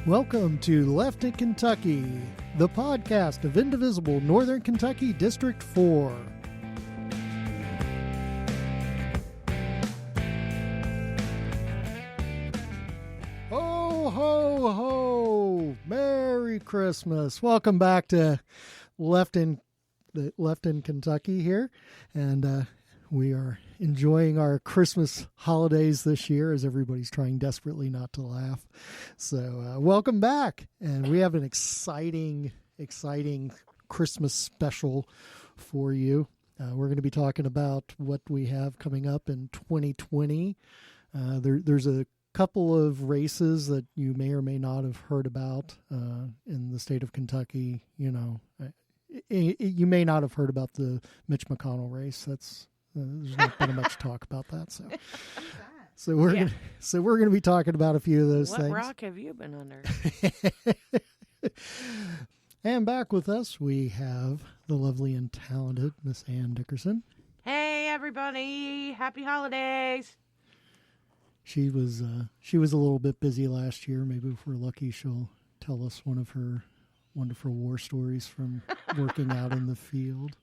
Welcome to Left in Kentucky, the podcast of Indivisible, Northern Kentucky District 4. Ho, ho, ho! Merry Christmas! Welcome back to Left in Kentucky here, and we are enjoying our Christmas holidays this year as everybody's trying desperately not to laugh. So welcome back. And we have an exciting Christmas special for you. We're going to be talking about what we have coming up in 2020. There's a couple of races that you may or may not have heard about in the state of Kentucky. You know, you may not have heard about the Mitch McConnell race. There's not been much talk about that, so we're gonna be talking about a few of those things. What rock have you been under? And back with us, we have the lovely and talented Miss Ann Dickerson. Hey, everybody! Happy holidays! She was a little bit busy last year. Maybe if we're lucky, she'll tell us one of her wonderful war stories from working out in the field.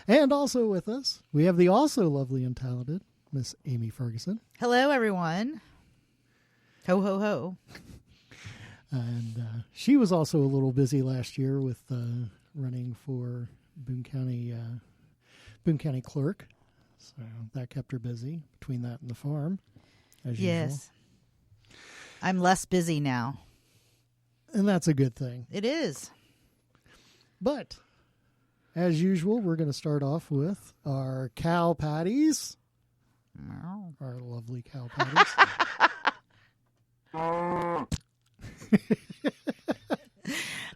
And also with us, we have the also lovely and talented Miss Amy Ferguson. Hello, everyone. Ho, ho, ho. And she was also a little busy last year with running for Boone County clerk. So that kept her busy between that and the farm, as usual. Yes. I'm less busy now. And that's a good thing. It is. But as usual, we're going to start off with our cow patties. Meow. Our lovely cow patties.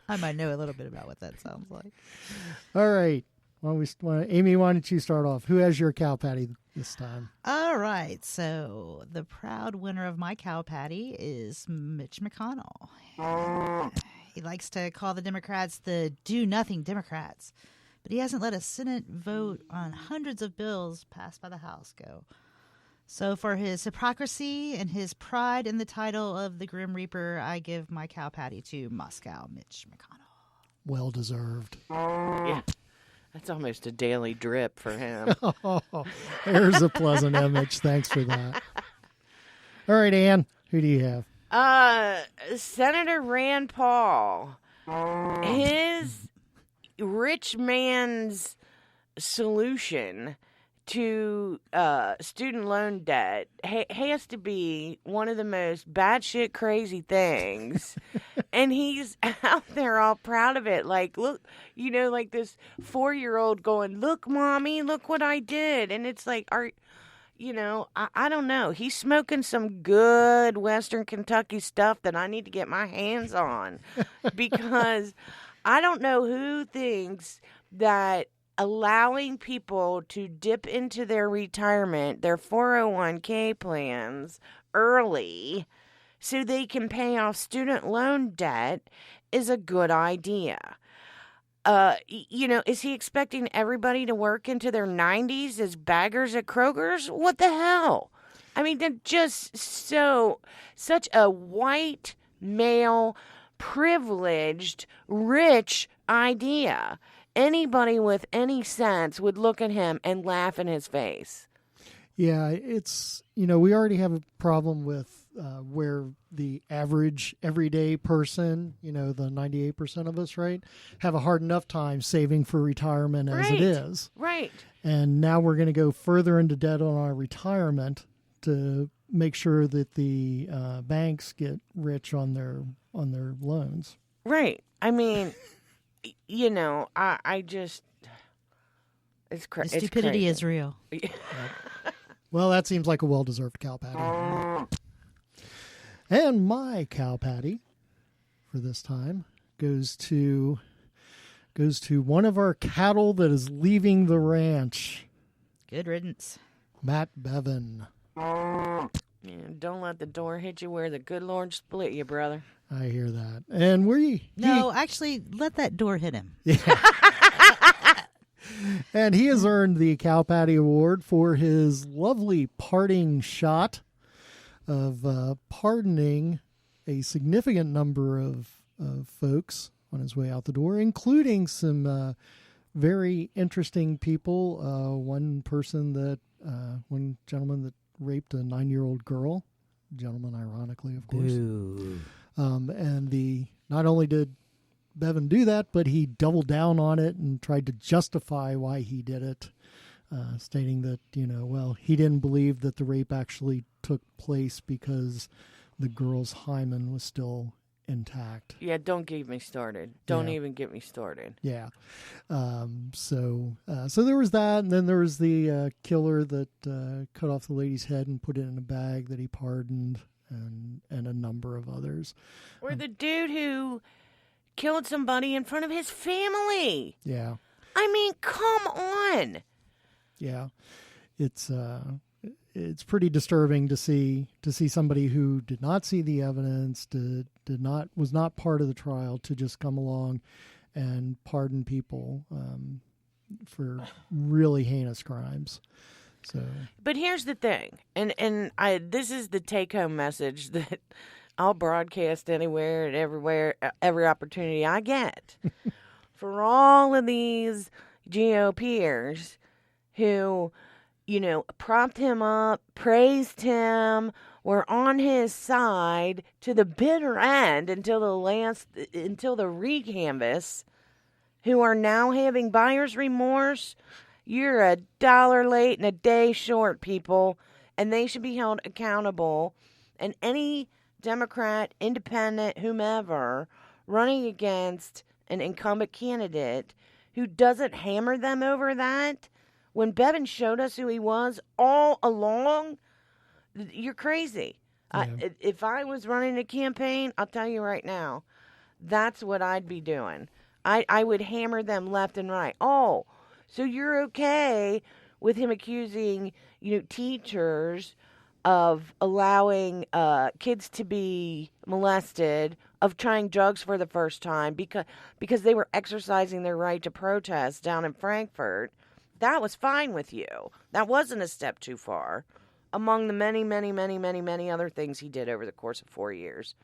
I might know a little bit about what that sounds like. All right. Amy, why don't you start off? Who has your cow patty this time? All right. So the proud winner of my cow patty is Mitch McConnell. He likes to call the Democrats the do-nothing Democrats. But he hasn't let a Senate vote on hundreds of bills passed by the House go. So for his hypocrisy and his pride in the title of the Grim Reaper, I give my cow patty to Moscow Mitch McConnell. Well deserved. Yeah, that's almost a daily drip for him. Oh, there's a pleasant image. Thanks for that. All right, Ann, who do you have? Senator Rand Paul. His rich man's solution to student loan debt has to be one of the most batshit crazy things. And he's out there all proud of it. Like, look, like this 4-year-old going, look, mommy, look what I did. And it's like, I don't know. He's smoking some good Western Kentucky stuff that I need to get my hands on because I don't know who thinks that allowing people to dip into their retirement, their 401k plans early so they can pay off student loan debt is a good idea. Is he expecting everybody to work into their 90s as baggers at Kroger's? What the hell? I mean, they're just such a white male privileged, rich idea. Anybody with any sense would look at him and laugh in his face. Yeah, it's, we already have a problem with where the average everyday person, the 98% of us, right, have a hard enough time saving for retirement as it is. Right. And now we're going to go further into debt on our retirement to make sure that the banks get rich on their loans. Right. I mean, I just, it's crazy. The stupidity is real. Well, that seems like a well-deserved cow patty. And my cow patty for this time goes to one of our cattle that is leaving the ranch. Good riddance. Matt Bevan. Yeah, don't let the door hit you where the good Lord split you, brother. I hear that. And actually, let that door hit him. Yeah. And he has earned the Cow Patty Award for his lovely parting shot of pardoning a significant number of folks on his way out the door, including some very interesting people. One gentleman that raped a 9-year-old girl, gentleman, ironically, of course. And not only did Bevan do that, but he doubled down on it and tried to justify why he did it, stating that, he didn't believe that the rape actually took place because the girl's hymen was still intact. Yeah, don't get me started. Don't even get me started. Yeah. So there was that, and then there was the killer that cut off the lady's head and put it in a bag that he pardoned, and a number of others. Or the dude who killed somebody in front of his family. Yeah. I mean, come on. Yeah. It's pretty disturbing to see somebody who did not see the evidence, was not part of the trial, to just come along and pardon people for really heinous crimes. So, but here's the thing, and this is the take-home message that I'll broadcast anywhere and everywhere, every opportunity I get. For all of these GOPers who, propped him up, praised him, were on his side to the bitter end until the recanvass, who are now having buyer's remorse. You're $1 late and a day short, people, and they should be held accountable. And any Democrat, independent, whomever, running against an incumbent candidate who doesn't hammer them over that, when Bevan showed us who he was all along, you're crazy. Yeah. If I was running a campaign, I'll tell you right now, that's what I'd be doing. I would hammer them left and right. Oh, so you're okay with him accusing, teachers of allowing kids to be molested, of trying drugs for the first time because they were exercising their right to protest down in Frankfurt. That was fine with you. That wasn't a step too far, among the many, many, many, many, many other things he did over the course of 4 years.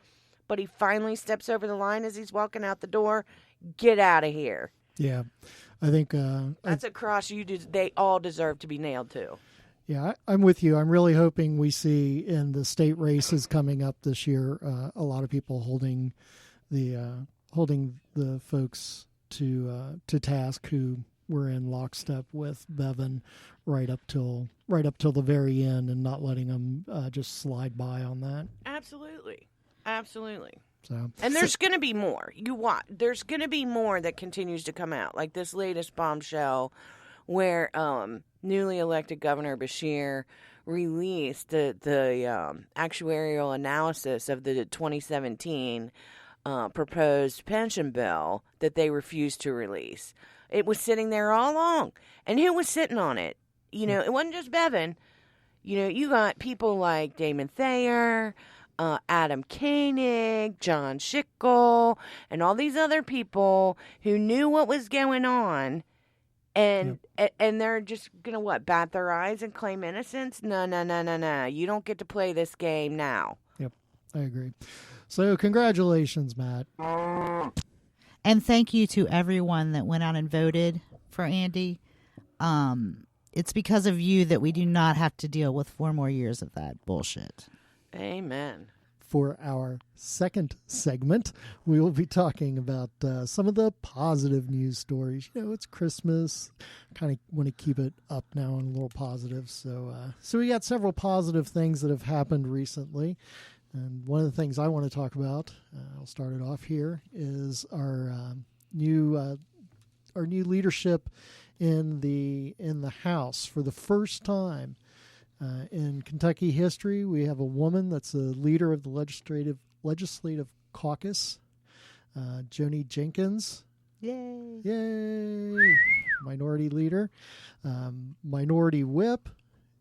But he finally steps over the line as he's walking out the door. Get out of here. Yeah, I think that's a cross they all deserve to be nailed to. Yeah, I'm with you. I'm really hoping we see in the state races coming up this year a lot of people holding the folks to task who were in lockstep with Bevan right up till the very end, and not letting them just slide by on that. Absolutely. So, and there's going to be more. There's going to be more that continues to come out, like this latest bombshell where newly elected Governor Beshear released the actuarial analysis of the 2017 proposed pension bill that they refused to release. It was sitting there all along. And who was sitting on it? It wasn't just Bevan. You got people like Damon Thayer, Adam Koenig, John Schickel, and all these other people who knew what was going on, and they're just gonna bat their eyes and claim innocence? No. You don't get to play this game now. Yep, I agree. So congratulations, Matt. And thank you to everyone that went out and voted for Andy. It's because of you that we do not have to deal with 4 more years of that bullshit. Amen. For our second segment, we will be talking about some of the positive news stories. It's Christmas. Kind of want to keep it up now and a little positive. So we got several positive things that have happened recently. And one of the things I want to talk about, I'll start it off here, is our new leadership in the House. For the first time in Kentucky history, we have a woman that's the leader of the legislative caucus, Joni Jenkins. Yay! Minority leader. Minority whip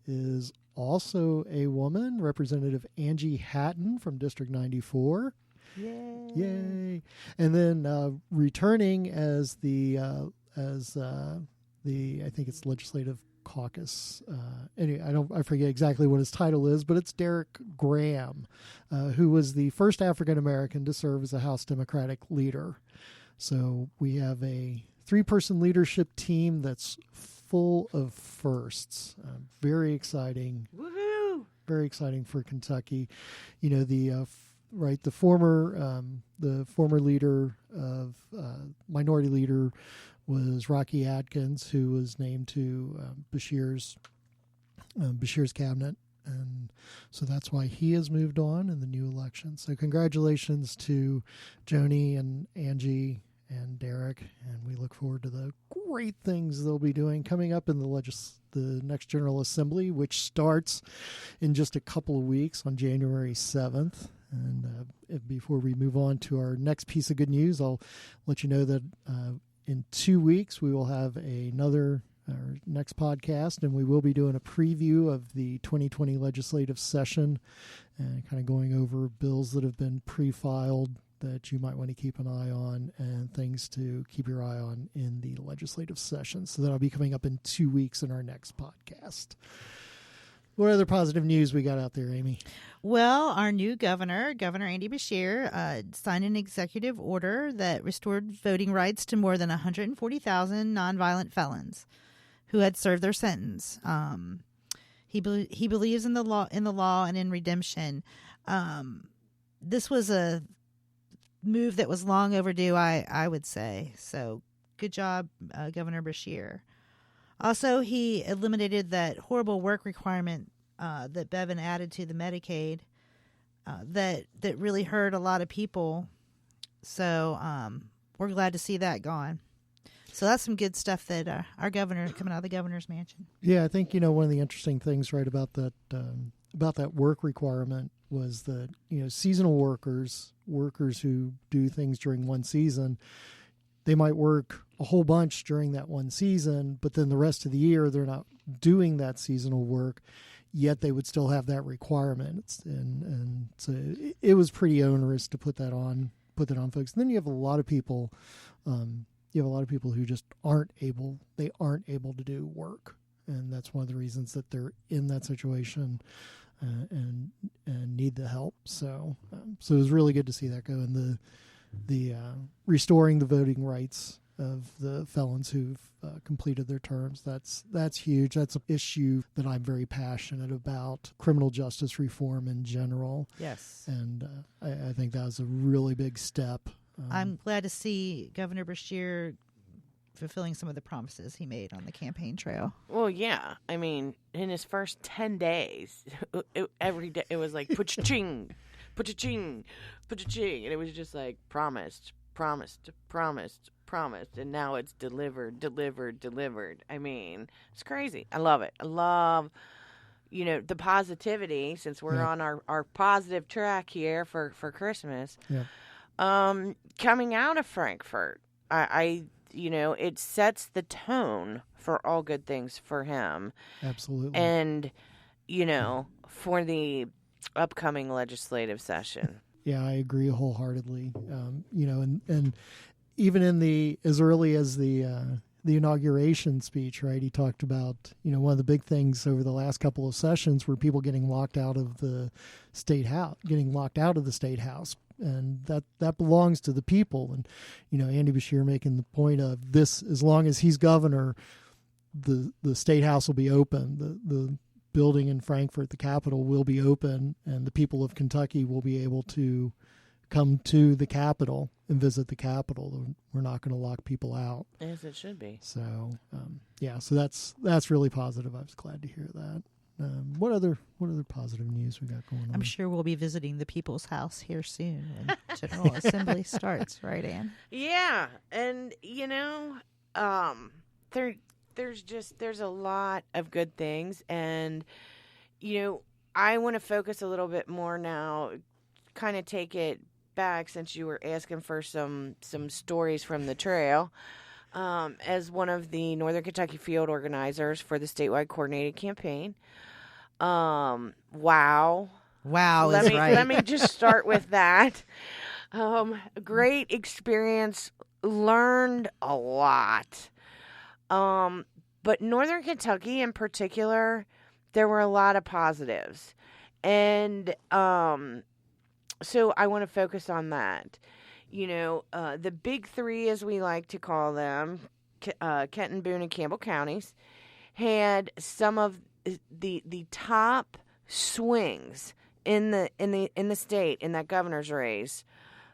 is also a woman, Representative Angie Hatton from District 94. Yay! And then returning as the I think it's legislative caucus. Anyway, I forget exactly what his title is, but it's Derek Graham, who was the first African American to serve as a House Democratic leader. So we have a 3-person leadership team that's full of firsts. Very exciting. Woohoo! Very exciting for Kentucky. You know, the former leader of minority leader was Rocky Adkins, who was named to Bashir's cabinet, and so that's why he has moved on in the new election. So congratulations to Joni and Angie and Derek, and we look forward to the great things they'll be doing coming up in the next General Assembly, which starts in just a couple of weeks on January 7th. And before we move on to our next piece of good news, I'll let you know that in 2 weeks we will have our next podcast, and we will be doing a preview of the 2020 legislative session and kind of going over bills that have been pre-filed that you might want to keep an eye on and things to keep your eye on in the legislative session. So that'll be coming up in 2 weeks in our next podcast. What other positive news we got out there, Amy? Well, our new Governor Andy Bashir, signed an executive order that restored voting rights to more than 140,000 nonviolent felons who had served their sentence. He believes in the law and in redemption. This was a move that was long overdue, I would say. So good job, Governor Bashir. Also, he eliminated that horrible work requirement that Bevin added to the Medicaid that really hurt a lot of people. So we're glad to see that gone. So that's some good stuff that our governor coming out of the governor's mansion. Yeah, I think one of the interesting things right about that work requirement was that seasonal workers who do things during one season, they might work a whole bunch during that one season, but then the rest of the year they're not doing that seasonal work, yet they would still have that requirement. And so it was pretty onerous to put that on folks. And then you have a lot of people who just aren't able to do work, and that's one of the reasons that they're in that situation and need the help. So it was really good to see that go, and the restoring the voting rights of the felons who've completed their terms. That's huge. That's an issue that I'm very passionate about, criminal justice reform in general. Yes. And I think that was a really big step. I'm glad to see Governor Bashir fulfilling some of the promises he made on the campaign trail. Well, yeah. I mean, in his first 10 days, every day it was like, put-cha-ching, put-cha-ching, put-cha-ching. And it was just like, promised, promised, promised, promised. And now it's delivered, delivered, delivered. I mean, it's crazy. I love it. I love, the positivity, since we're on our positive track here for Christmas. Yeah. Coming out of Frankfurt, it sets the tone for all good things for him. Absolutely. And, for the upcoming legislative session. Yeah, I agree wholeheartedly. And even as early as the inauguration speech, right? He talked about, one of the big things over the last couple of sessions were people getting locked out of the state house, and that belongs to the people. And Andy Bashir making the point of this: as long as he's governor, the state house will be open. The building in Frankfurt, the Capitol, will be open, and the people of Kentucky will be able to come to the Capitol and visit the Capitol. We're not going to lock people out, as it should be. So so that's really positive. I was glad to hear that. What other positive news we got going on? I'm sure we'll be visiting the People's House here soon when General Assembly starts, right, Ann? Yeah, and there's a lot of good things, and I want to focus a little bit more now, kind of take it back, since you were asking for some stories from the trail. As one of the Northern Kentucky field organizers for the statewide coordinated campaign. Wow. Let me just start with that. Great experience. Learned a lot. But Northern Kentucky in particular, there were a lot of positives. And so I want to focus on that. The big three, as we like to call them, Kenton, Boone, and Campbell counties, had some of the top swings in the state in that governor's race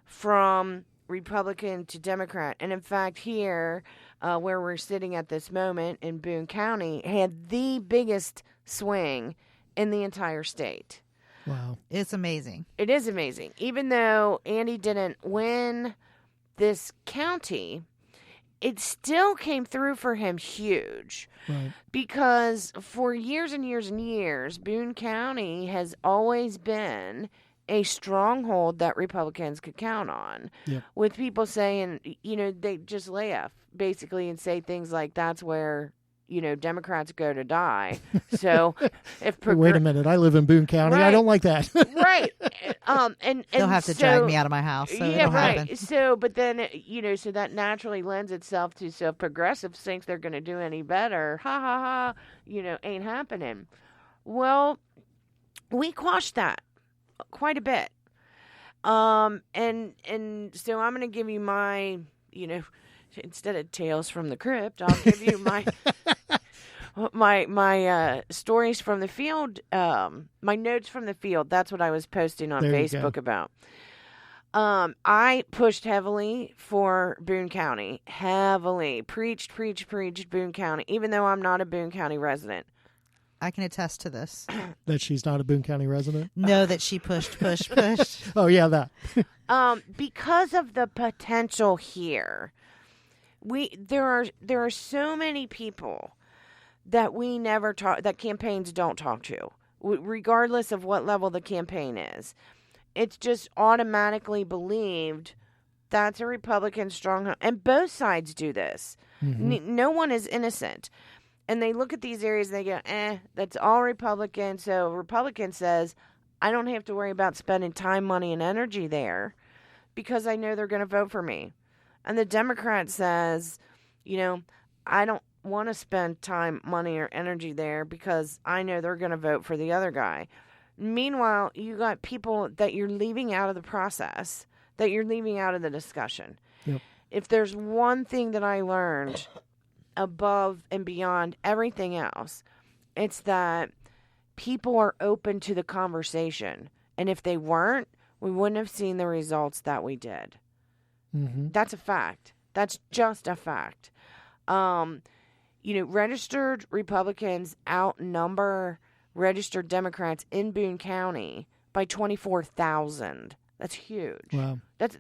from Republican to Democrat. And in fact, here where we're sitting at this moment in Boone County had the biggest swing in the entire state. Wow. It's amazing. It is amazing. Even though Andy didn't win this county, it still came through for him huge. Right. Because for years and years and years, Boone County has always been a stronghold that Republicans could count on. Yep. With people saying, they just laugh basically and say things like, that's where, Democrats go to die. So if wait a minute, I live in Boone County. Right. I don't like that. Right. And they'll have to drag me out of my house. So yeah, it'll right. happen. So, but then, so that naturally lends itself to, so if progressives think they're going to do any better, ha ha ha, ain't happening. Well, we quashed that quite a bit. And so I'm going to give you my, instead of tales from the crypt, I'll give you my my stories from the field, my notes from the field. That's what I was posting on Facebook about. I pushed heavily for Boone County, preached Boone County, even though I'm not a Boone County resident. I can attest to this. That she's not a Boone County resident? No, that she pushed. Oh, yeah, that. Because of the potential here. There are so many people that we never talk, that campaigns don't talk to, regardless of what level the campaign is. It's just automatically believed that's a Republican stronghold, and both sides do this. Mm-hmm. No one is innocent, and they look at these areas and they go, that's all Republican. So Republican says, I don't have to worry about spending time, money, and energy there because I know they're going to vote for me. And the Democrat says, I don't want to spend time, money, or energy there because I know they're going to vote for the other guy. Meanwhile, you got people that you're leaving out of the process, that you're leaving out of the discussion. Yep. If there's one thing that I learned above and beyond everything else, it's that people are open to the conversation. And if they weren't, we wouldn't have seen the results that we did. Mm-hmm. That's a fact. That's just a fact. Registered Republicans outnumber registered Democrats in Boone County by 24,000. That's huge. Wow. That's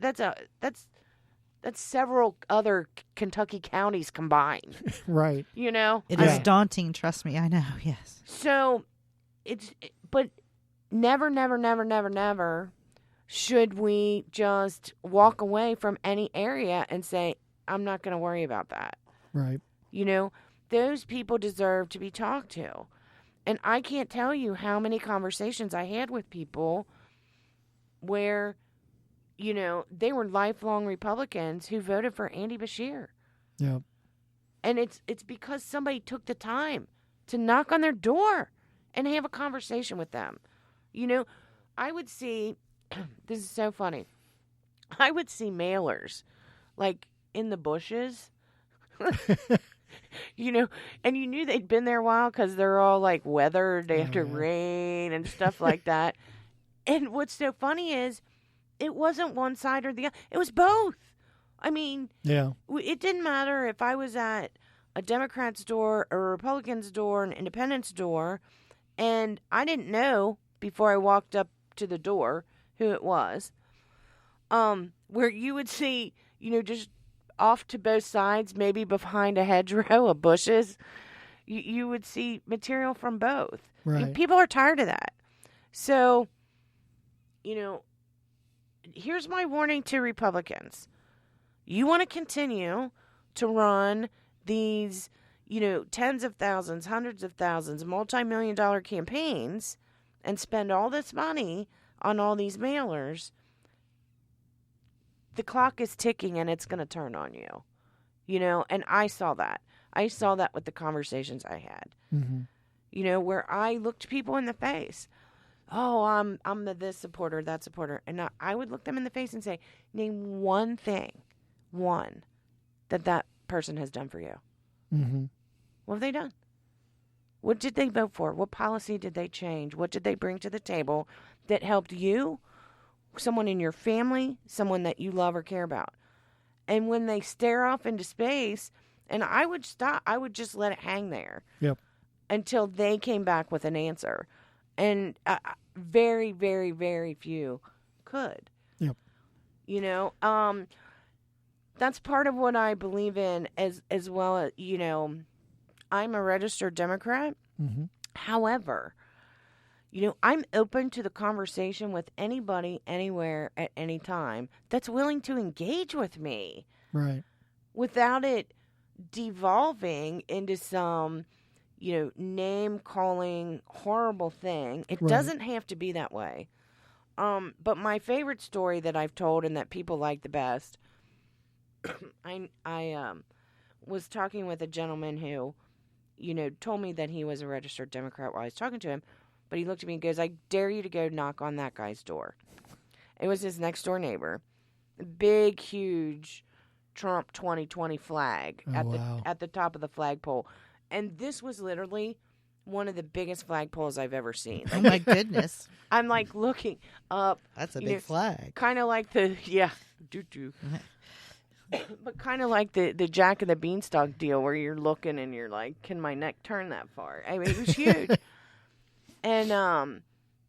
several other Kentucky counties combined. Right. It is daunting. Trust me. I know. Yes. So but never should we just walk away from any area and say, I'm not going to worry about that. Right. Those people deserve to be talked to. And I can't tell you how many conversations I had with people where, they were lifelong Republicans who voted for Andy Beshear. Yeah. And it's because somebody took the time to knock on their door and have a conversation with them. I would see, this is so funny, I would see mailers, like, in the bushes, and you knew they'd been there a while because they're all, like, weathered after rain and stuff like that. And what's so funny is it wasn't one side or the other. It was both. I mean, it didn't matter if I was at a Democrat's door, a Republican's door, an Independent's door, and I didn't know before I walked up to the door who it was, where you would see, just off to both sides, maybe behind a hedgerow of bushes, you would see material from both. Right. People are tired of that. So, here's my warning to Republicans. You want to continue to run these, tens of thousands, hundreds of thousands, multi-million-dollar campaigns and spend all this money on all these mailers, the clock is ticking and it's going to turn on you. And I saw that. I saw that with the conversations I had. Mm-hmm. You know, where I looked people in the face. Oh, I'm the this supporter, that supporter. And I would look them in the face and say, name one thing, that person has done for you. Mm-hmm. What have they done? What did they vote for? What policy did they change? What did they bring to the table that helped you, someone in your family, someone that you love or care about? And when they stare off into space, and I would stop, I would just let it hang there. Yep. Until they came back with an answer. And very, very, very few could. Yep. You know, that's part of what I believe in as well as, you know, I'm a registered Democrat. Mm-hmm. However, you know, I'm open to the conversation with anybody, anywhere, at any time that's willing to engage with me. Right. Without it devolving into some, you know, name-calling, horrible thing. It Right. doesn't have to be that way. But my favorite story that I've told and that people like the best, I was talking with a gentleman who, you know, told me that he was a registered Democrat while I was talking to him, but he looked at me and goes, I dare you to go knock on that guy's door. It was his next-door neighbor. Big, huge Trump 2020 flag wow. at the top of the flagpole. And this was literally one of the biggest flagpoles I've ever seen. Oh, my goodness. I'm like looking up. That's a you big know, flag. Kind of like the, but kind of like the Jack and the Beanstalk deal where you're looking and you're like, can my neck turn that far? I mean, it was huge. And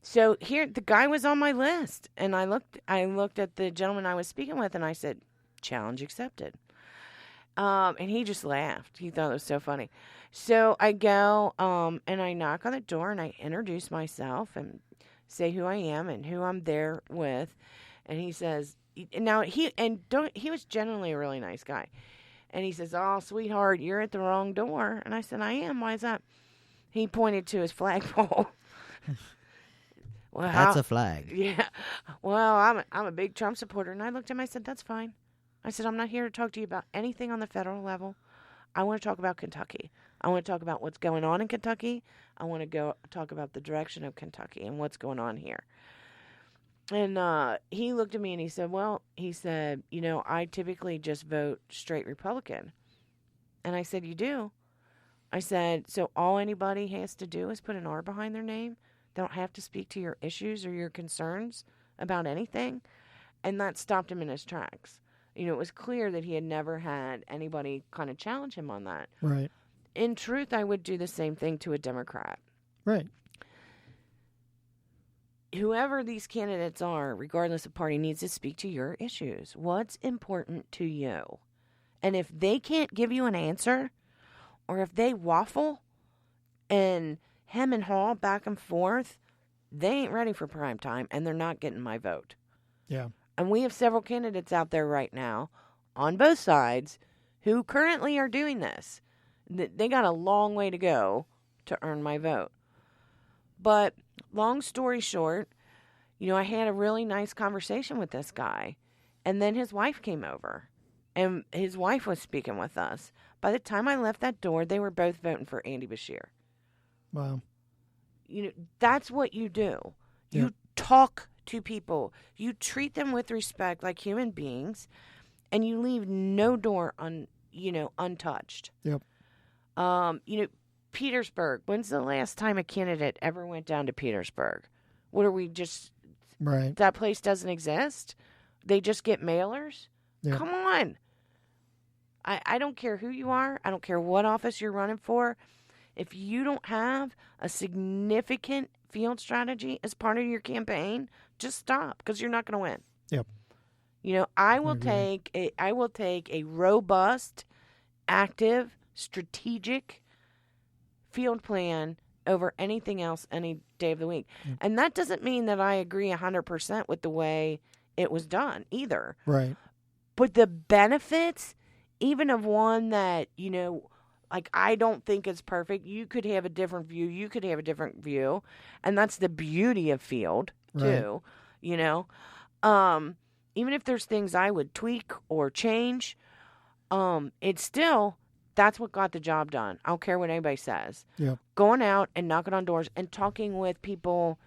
so here, the guy was on my list. And I looked at the gentleman I was speaking with and I said, challenge accepted. And he just laughed. He thought it was so funny. So I go and I knock on the door and I introduce myself and say who I am and who I'm there with. And he says, now he was generally a really nice guy. And he says, oh, sweetheart, you're at the wrong door. And I said, I am. Why is that? He pointed to his flagpole. Well, That's a flag. Yeah. Well, I'm a big Trump supporter. And I looked at him, I said, that's fine. I said, I'm not here to talk to you about anything on the federal level. I want to talk about Kentucky. I want to talk about what's going on in Kentucky. I want to go talk about the direction of Kentucky and what's going on here. And he looked at me and he said, you know, I typically just vote straight Republican. And I said, you do? I said, so all anybody has to do is put an R behind their name? They don't have to speak to your issues or your concerns about anything? And that stopped him in his tracks. You know, it was clear that he had never had anybody kind of challenge him on that. Right. In truth, I would do the same thing to a Democrat. Right. Whoever these candidates are, regardless of party, needs to speak to your issues. What's important to you? And if they can't give you an answer, or if they waffle and hem and haw back and forth, they ain't ready for prime time, and they're not getting my vote. Yeah. And we have several candidates out there right now on both sides who currently are doing this. They got a long way to go to earn my vote. But long story short, you know, I had a really nice conversation with this guy. And then his wife came over. And his wife was speaking with us. By the time I left that door, they were both voting for Andy Bashir. Wow. You know, that's what you do. Yeah. You talk to people. You treat them with respect like human beings, and you leave no door untouched. Yep. You know, Petersburg. When's the last time a candidate ever went down to Petersburg? What are we just? Right. That place doesn't exist. They just get mailers. Yep. Come on. I don't care who you are. I don't care what office you're running for. If you don't have a significant field strategy as part of your campaign, just stop, because you're not going to win. Yep. You know, I will agree. take a robust, active, strategic field plan over anything else any day of the week. Yep. And that doesn't mean that I agree 100% with the way it was done either. Right. But the benefits, even of one that, you know, like, I don't think it's perfect. You could have a different view. You could have a different view. And that's the beauty of field, too. Right. You know? Even if there's things I would tweak or change, it's still That's what got the job done. I don't care what anybody says. Yeah. Going out and knocking on doors and talking with people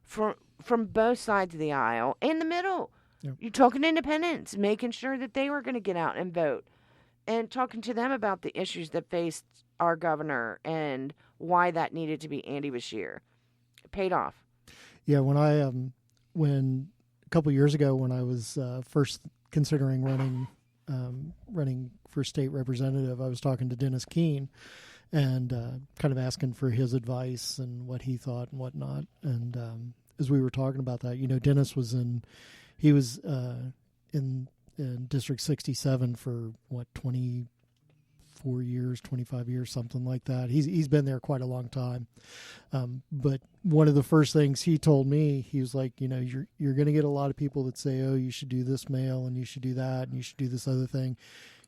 from both sides of the aisle and the middle. Yep. You're talking to independents, making sure that they were going to get out and vote, and talking to them about the issues that faced our governor and why that needed to be Andy Bashir. It paid off. Yeah, when a couple years ago, when I was first considering running for state representative, I was talking to Dennis Keene and kind of asking for his advice and what he thought and whatnot. And as we were talking about that, Dennis was in District 67 for 24 years, 25 years, something like that. He's been there quite a long time. But one of the first things he told me, he was like, you're going to get a lot of people that say, oh, you should do this mail and you should do that and you should do this other thing.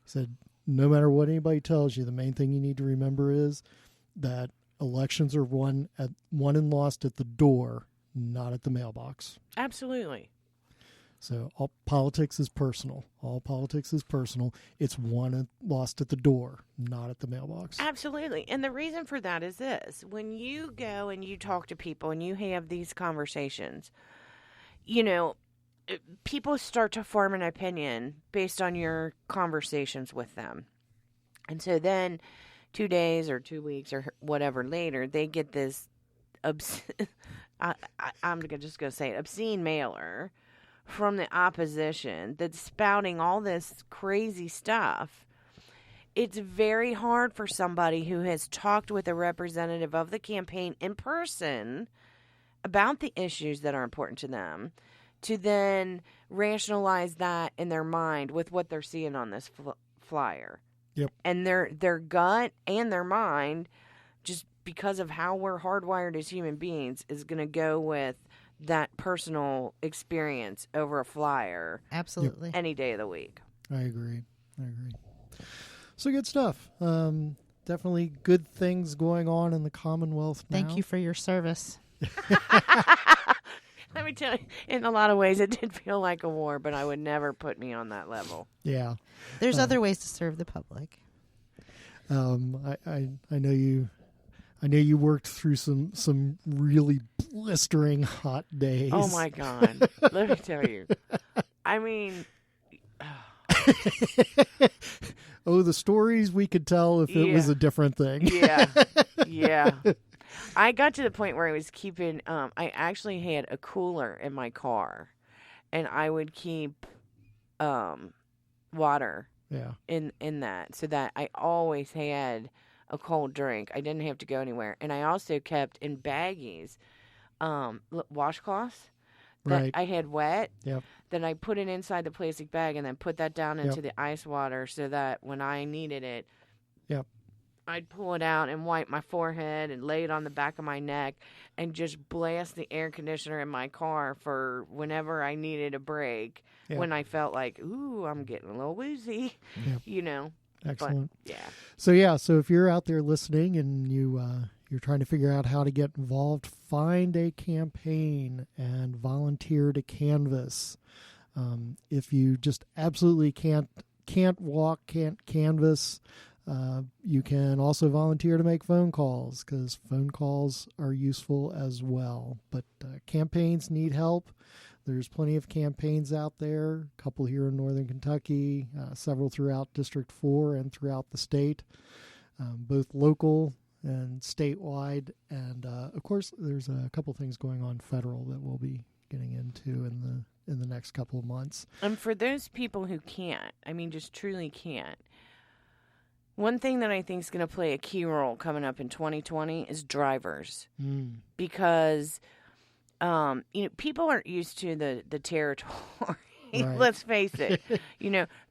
He said, no matter what anybody tells you, the main thing you need to remember is that elections are won and lost at the door, not at the mailbox. Absolutely. So all politics is personal. All politics is personal. It's won and lost at the door, not at the mailbox. Absolutely. And the reason for that is this. When you go and you talk to people and you have these conversations, people start to form an opinion based on your conversations with them. And so then 2 days or 2 weeks or whatever later, they get this, I'm just going to say it, obscene mailer from the opposition that's spouting all this crazy stuff. It's very hard for somebody who has talked with a representative of the campaign in person about the issues that are important to them to then rationalize that in their mind with what they're seeing on this flyer. Yep. And their gut and their mind, just because of how we're hardwired as human beings, is going to go with that personal experience over a flyer. Absolutely. Any day of the week. I agree. So good stuff. Definitely good things going on in the Commonwealth now. Thank you for your service. Let me tell you, in a lot of ways, it did feel like a war, but I would never put me on that level. Yeah. There's other ways to serve the public. I know you. I know you worked through some really blistering hot days. Oh my God. Let me tell you. I mean, oh, the stories we could tell if it was a different thing. Yeah. I got to the point where I was keeping, I actually had a cooler in my car, and I would keep water in that so that I always had a cold drink. I didn't have to go anywhere. And I also kept in baggies washcloths that I had wet. Yep. Then I put it inside the plastic bag and then put that down into the ice water so that when I needed it, I'd pull it out and wipe my forehead and lay it on the back of my neck and just blast the air conditioner in my car for whenever I needed a break when I felt like, ooh, I'm getting a little woozy, Excellent. But, So if you're out there listening and you're trying to figure out how to get involved, find a campaign and volunteer to canvass. If you just absolutely can't walk, can't canvass, you can also volunteer to make phone calls because phone calls are useful as well. But campaigns need help. There's plenty of campaigns out there, a couple here in Northern Kentucky, several throughout District 4 and throughout the state, both local and statewide. And, of course, there's a couple things going on federal that we'll be getting into in the next couple of months. And for those people who can't, just truly can't, one thing that I think is going to play a key role coming up in 2020 is drivers. Because people aren't used to the territory. Right. Let's face it.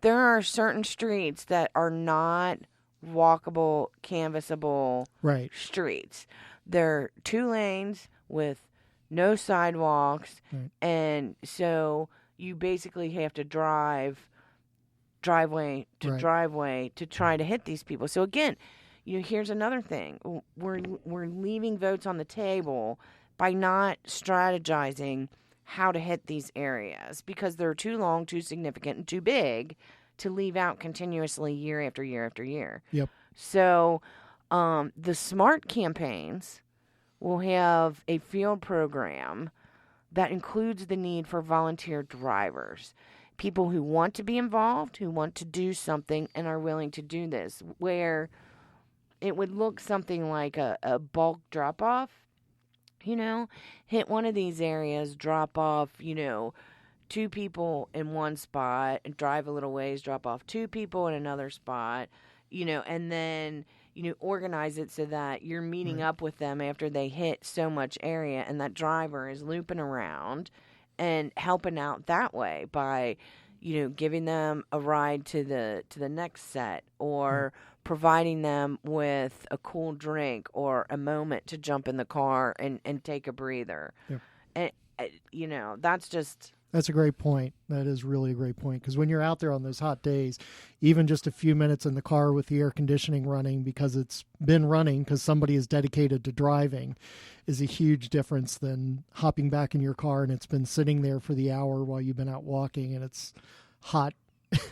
There are certain streets that are not walkable, canvassable streets. They're 2 lanes with no sidewalks, and so you basically have to driveway to driveway to try to hit these people. So again, here's another thing. We're leaving votes on the table by not strategizing how to hit these areas because they're too long, too significant, and too big to leave out continuously year after year after year. Yep. So the SMART campaigns will have a field program that includes the need for volunteer drivers, people who want to be involved, who want to do something and are willing to do this, where it would look something like a bulk drop-off, hit one of these areas, drop off, 2 people in one spot, and drive a little ways, drop off 2 people in another spot, and then, organize it so that you're meeting up with them after they hit so much area, and that driver is looping around and helping out that way by, giving them a ride to the next set, or providing them with a cool drink or a moment to jump in the car and take a breather. Yep. And, that's a great point. That is really a great point, because when you're out there on those hot days, even just a few minutes in the car with the air conditioning running because it's been running because somebody is dedicated to driving is a huge difference than hopping back in your car and it's been sitting there for the hour while you've been out walking and it's hot,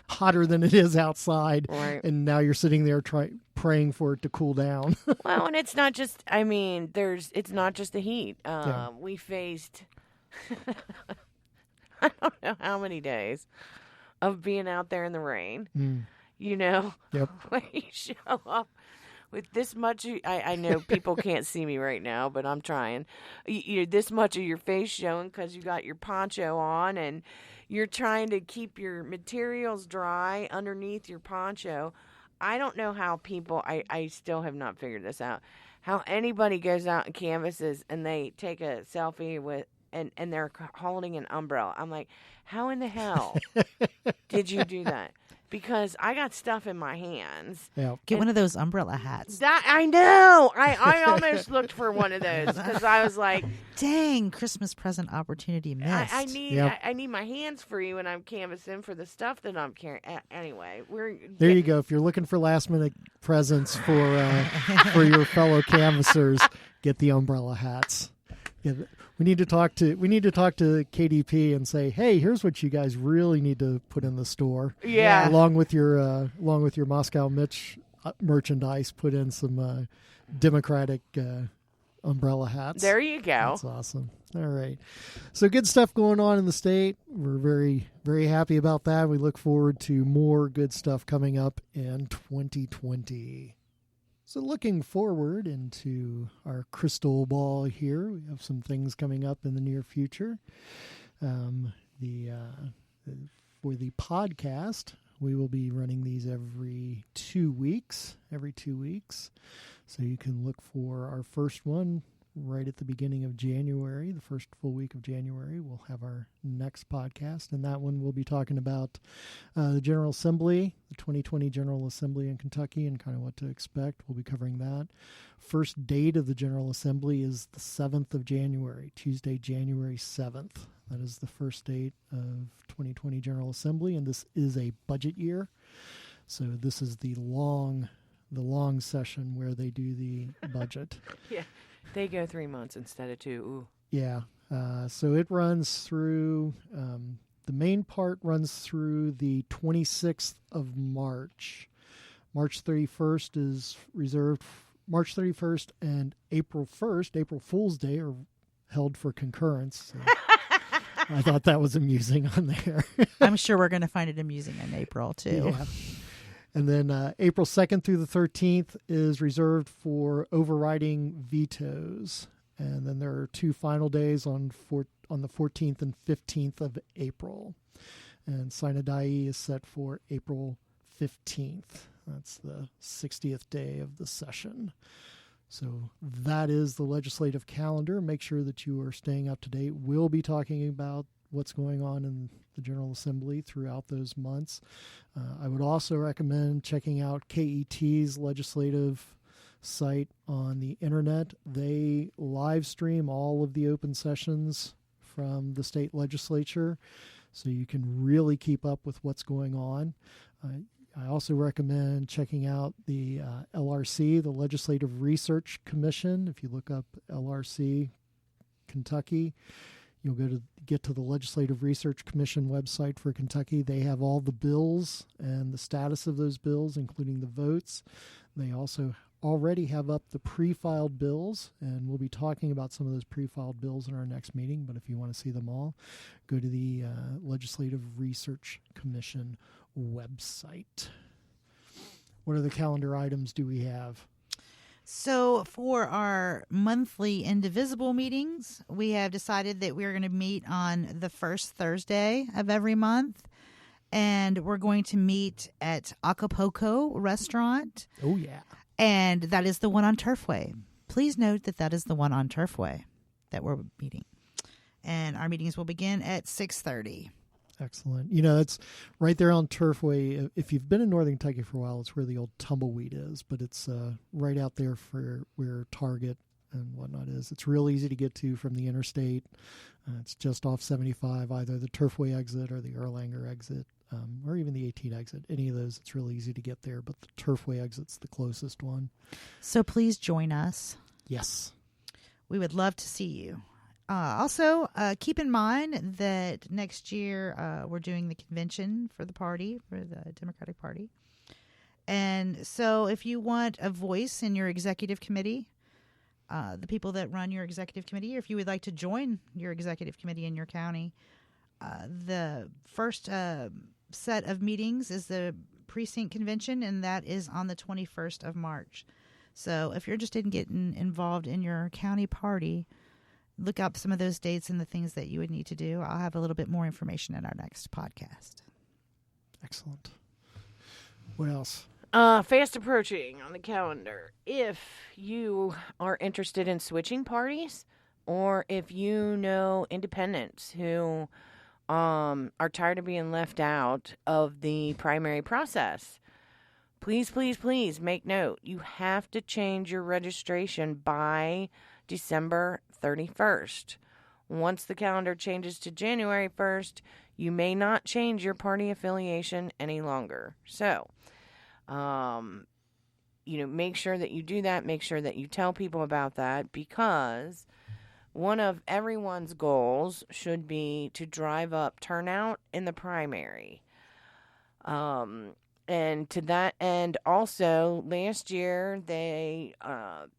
hotter than it is outside. Right. And now you're sitting there praying for it to cool down. Well, and it's not just, it's not just the heat. We faced... I don't know how many days of being out there in the rain, Yep. when you show up with this much, I know people can't see me right now, but I'm trying, this much of your face showing because you got your poncho on and you're trying to keep your materials dry underneath your poncho. I don't know how people, I still have not figured this out, how anybody goes out and canvases and they take a selfie with, and they're holding an umbrella. I'm like, how in the hell did you do that? Because I got stuff in my hands. Yeah. Get one of those umbrella hats. That I know. I almost looked for one of those because I was like, dang, Christmas present opportunity missed. I need my hands free when I'm canvassing for the stuff that I'm carrying. Anyway, there you go. If you're looking for last minute presents for your fellow canvassers, get the umbrella hats. Yeah, we need to talk to KDP and say, hey, here's what you guys really need to put in the store. Yeah. Along with your Moscow Mitch merchandise, put in some Democratic umbrella hats. There you go. That's awesome. All right. So good stuff going on in the state. We're very, very happy about that. We look forward to more good stuff coming up in 2020. So looking forward into our crystal ball here, we have some things coming up in the near future. For the podcast, we will be running these every 2 weeks. So you can look for our first one right at the beginning of January, the first full week of January. We'll have our next podcast, and that one we'll be talking about the General Assembly, the 2020 General Assembly in Kentucky, and kind of what to expect. We'll be covering that. First date of the General Assembly is the 7th of January, Tuesday, January 7th. That is the first date of 2020 General Assembly, and this is a budget year. So this is the long session where they do the budget. Yeah. They go 3 months instead of 2. Ooh. Yeah. So it runs through, the main part runs through the 26th of March. March 31st is reserved. March 31st and April 1st, April Fool's Day, are held for concurrence. So I thought that was amusing on there. I'm sure we're going to find it amusing in April, too. Yeah. And then April 2nd through the 13th is reserved for overriding vetoes. And then there are 2 final days on the 14th and 15th of April. And Sine Die is set for April 15th. That's the 60th day of the session. So that is the legislative calendar. Make sure that you are staying up to date. We'll be talking about what's going on in the General Assembly throughout those months. I would also recommend checking out KET's legislative site on the internet. They live stream all of the open sessions from the state legislature, so you can really keep up with what's going on. I also recommend checking out the LRC, the Legislative Research Commission. If you look up LRC Kentucky, you'll get to the Legislative Research Commission website for Kentucky. They have all the bills and the status of those bills, including the votes. They also already have up the pre-filed bills, and we'll be talking about some of those pre-filed bills in our next meeting. But if you want to see them all, go to the Legislative Research Commission website. What other calendar items do we have? So for our monthly Indivisible meetings, we have decided that we're going to meet on the first Thursday of every month. And we're going to meet at Acapulco Restaurant. Oh, yeah. And that is the one on Turfway. Please note that that is the one on Turfway that we're meeting. And our meetings will begin at 6:30. Excellent. You know, it's right there on Turfway. If you've been in Northern Kentucky for a while, it's where the old Tumbleweed is, but it's right out there for where Target and whatnot is. It's real easy to get to from the interstate. It's just off 75, either the Turfway exit or the Erlanger exit, or even the 18 exit. Any of those, it's really easy to get there, but the Turfway exit's the closest one. So please join us. Yes. We would love to see you. Also, keep in mind that next year we're doing the convention for the party, for the Democratic Party. And so if you want a voice in your executive committee, the people that run your executive committee, or if you would like to join your executive committee in your county, the first set of meetings is the precinct convention, and that is on the 21st of March. So if you're interested in getting involved in your county party, look up some of those dates and the things that you would need to do. I'll have a little bit more information in our next podcast. Excellent. What else? Fast approaching on the calendar. If you are interested in switching parties, or if you know independents who are tired of being left out of the primary process, please, please, please make note. You have to change your registration by December 31st. Once the calendar changes to January 1st, you may not change your party affiliation any longer. So, make sure that you do that. Make sure that you tell people about that, because one of everyone's goals should be to drive up turnout in the primary. And to that end, also, last year they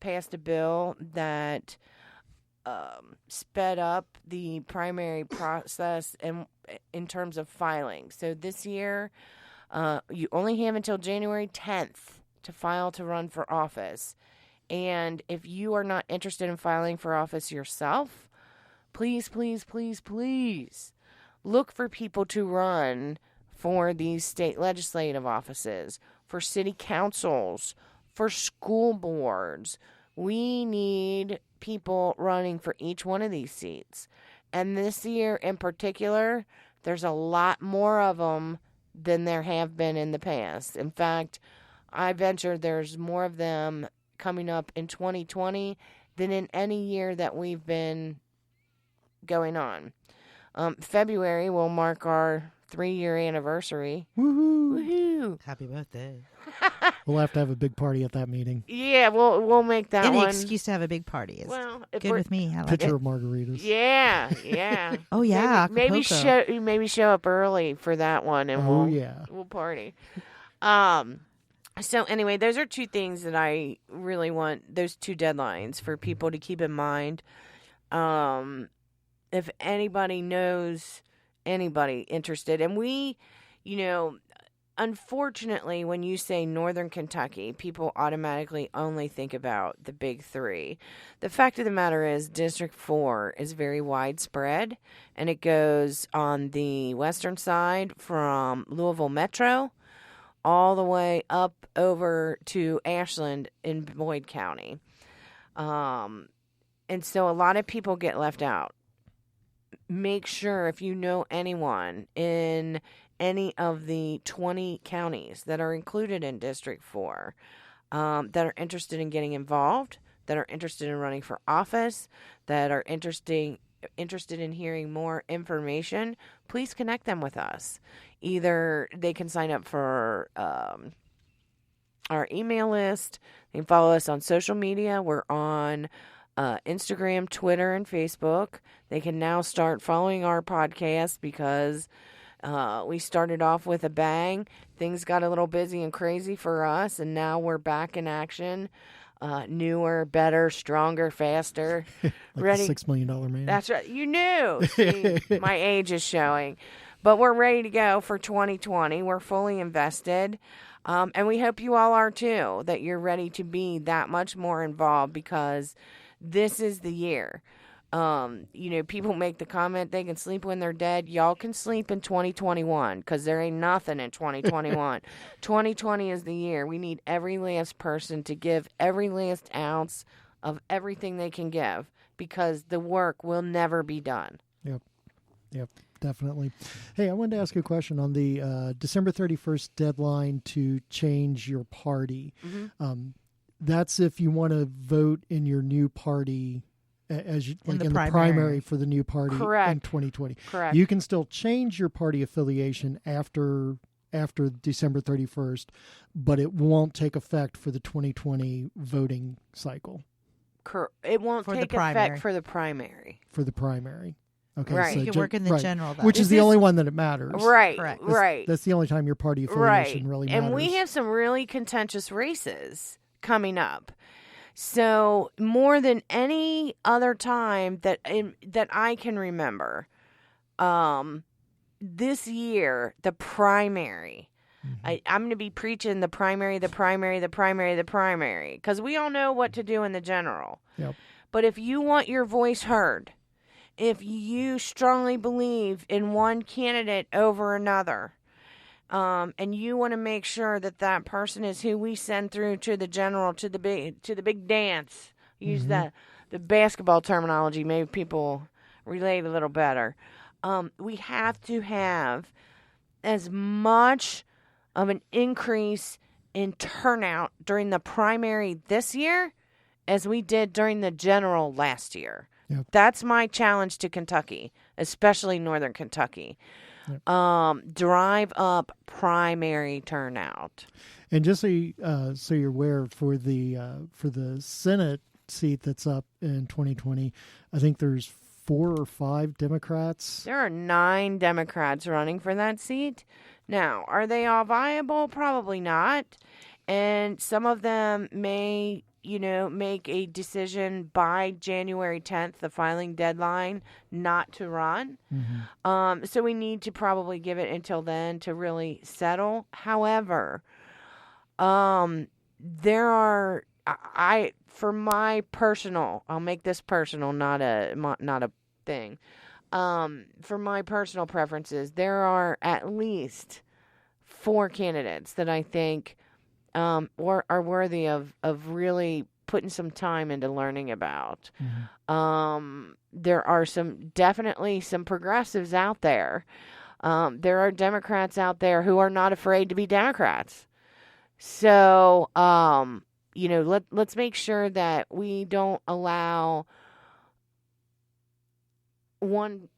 passed a bill that sped up the primary process in terms of filing. So this year, you only have until January 10th to file to run for office. And if you are not interested in filing for office yourself, please, please, please, please look for people to run for these state legislative offices, for city councils, for school boards. We need people running for each one of these seats. And this year in particular, there's a lot more of them than there have been in the past. In fact, I venture there's more of them coming up in 2020 than in any year that we've been going on. February will mark our 3-year anniversary. Woohoo! Woohoo! Happy birthday. We'll have to have a big party at that meeting. Yeah, we'll make that Any one. excuse to have a big party is If good with me. I like Pitcher it. of margaritas. Yeah. Oh, yeah. Maybe Acapulco. show up early for that one, and we'll party. So anyway, those are two things that I really want, those two deadlines for people to keep in mind. If anybody knows anybody interested, and we, unfortunately, when you say Northern Kentucky, people automatically only think about the big three. The fact of the matter is District 4 is very widespread, and it goes on the western side from Louisville Metro all the way up over to Ashland in Boyd County. And so a lot of people get left out. Make sure if you know anyone in any of the 20 counties that are included in District 4 that are interested in getting involved, that are interested in running for office, that are interested in hearing more information, please connect them with us. Either they can sign up for our email list. They can follow us on social media. We're on Instagram, Twitter, and Facebook. They can now start following our podcast because We started off with a bang. Things got a little busy and crazy for us, and now we're back in action. Newer, better, stronger, faster. Like Ready? the $6 million man. That's right. You knew. See, my age is showing. But we're ready to go for 2020. We're fully invested. And we hope you all are too, that you're ready to be that much more involved because this is the year. People make the comment they can sleep when they're dead. Y'all can sleep in 2021 because there ain't nothing in 2021. 2020 is the year. We need every last person to give every last ounce of everything they can give because the work will never be done. Yep, definitely. Hey, I wanted to ask you a question on the December 31st deadline to change your party. Mm-hmm. That's if you want to vote in your new party as you, like in the primary for the new party in 2020. Correct. You can still change your party affiliation after December 31st, but it won't take effect for the 2020 voting cycle. It won't take effect for the primary. For the primary. Okay, right. so you can work in the general, though. Which is the only one that it matters. Right, Correct. right. That's the only time your party affiliation really matters. And we have some really contentious races coming up. So more than any other time that I can remember, this year, the primary, I'm going to be preaching the primary, because we all know what to do in the general. Yep. But if you want your voice heard, if you strongly believe in one candidate over another, and you want to make sure that person is who we send through to the general, to the big dance, use the basketball terminology, maybe people relate a little better. We have to have as much of an increase in turnout during the primary this year as we did during the general last year. Yep. That's my challenge to Kentucky, especially Northern Kentucky. Yep. Drive up primary turnout. And just so you're aware, for the Senate seat that's up in 2020, I think there's 4 or 5 Democrats. There are 9 Democrats running for that seat. Now, are they all viable? Probably not. And some of them may make a decision by January 10th, the filing deadline, not to run. Mm-hmm. So we need to probably give it until then to really settle. However, there are, for my personal, I'll make this personal, not a thing. For my personal preferences, there are at least 4 candidates that I think or are worthy of really putting some time into learning about. Mm-hmm. There are definitely some progressives out there. There are Democrats out there who are not afraid to be Democrats. So, let's make sure that we don't allow one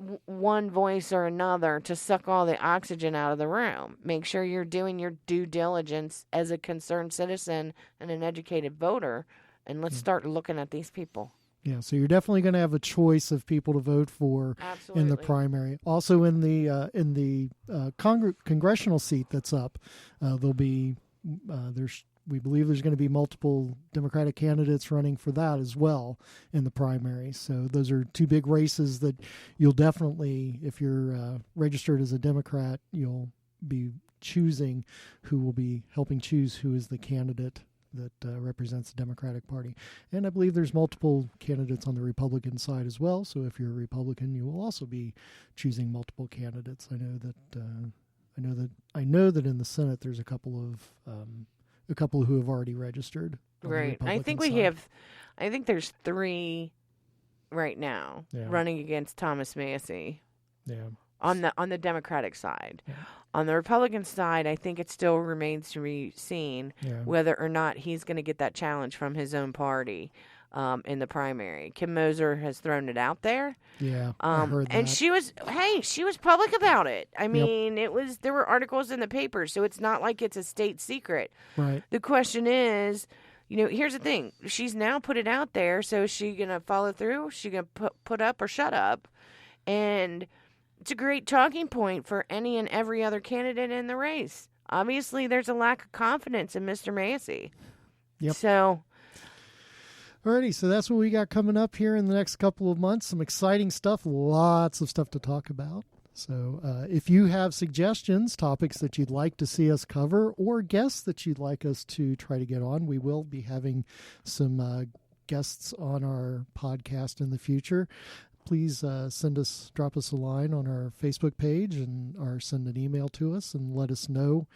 voice or another to suck all the oxygen out of the room. Make sure you're doing your due diligence as a concerned citizen and an educated voter, and let's start looking at these people. Yeah, so you're definitely going to have a choice of people to vote for in the primary. Also, in the congressional seat that's up, there'll be we believe there's going to be multiple Democratic candidates running for that as well in the primary. So those are 2 big races that you'll definitely, if you're registered as a Democrat, you'll be choosing who will be helping choose who is the candidate that represents the Democratic Party. And I believe there's multiple candidates on the Republican side as well. So if you're a Republican, you will also be choosing multiple candidates. I know that in the Senate there's a couple who have already registered. Right. I think there's 3 right now running against Thomas Massey. Yeah. On the Democratic side. Yeah. On the Republican side, I think it still remains to be seen whether or not he's going to get that challenge from his own party in the primary. Kim Moser has thrown it out there. Yeah, I heard that. And she was public about it. I mean, there were articles in the paper, so it's not like it's a state secret. Right. The question is, here's the thing. She's now put it out there, so is she going to follow through? Is she going to put up or shut up? And it's a great talking point for any and every other candidate in the race. Obviously, there's a lack of confidence in Mr. Massey. Yep. So, alrighty, so that's what we got coming up here in the next couple of months. Some exciting stuff, lots of stuff to talk about. So if you have suggestions, topics that you'd like to see us cover, or guests that you'd like us to try to get on, we will be having some guests on our podcast in the future. Please drop us a line on our Facebook page or send an email to us and let us know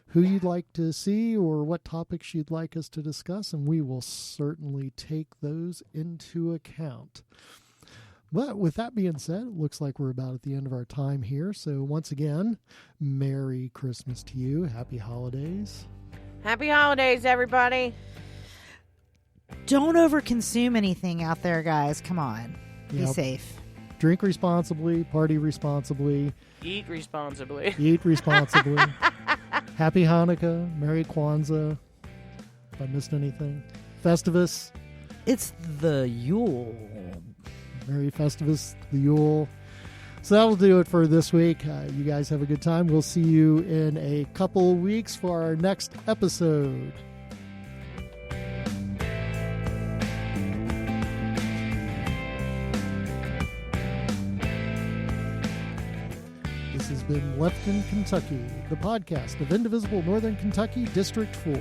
who you'd like to see or what topics you'd like us to discuss, and we will certainly take those into account. But with that being said, it looks like we're about at the end of our time here. So once again, Merry Christmas to you. Happy holidays. happy holidays, everybody. Don't overconsume anything out there, guys. Come on. Be Yep. safe. Drink responsibly, party responsibly, Eat responsibly. eat responsibly. Happy Hanukkah, Merry Kwanzaa. If I missed anything. Festivus, It's the Yule. Merry Festivus, the Yule. So that will do it for this week. You guys have a good time. We'll see you in a couple of weeks for our next episode. This has been Left in Kentucky, the podcast of Indivisible Northern Kentucky District 4.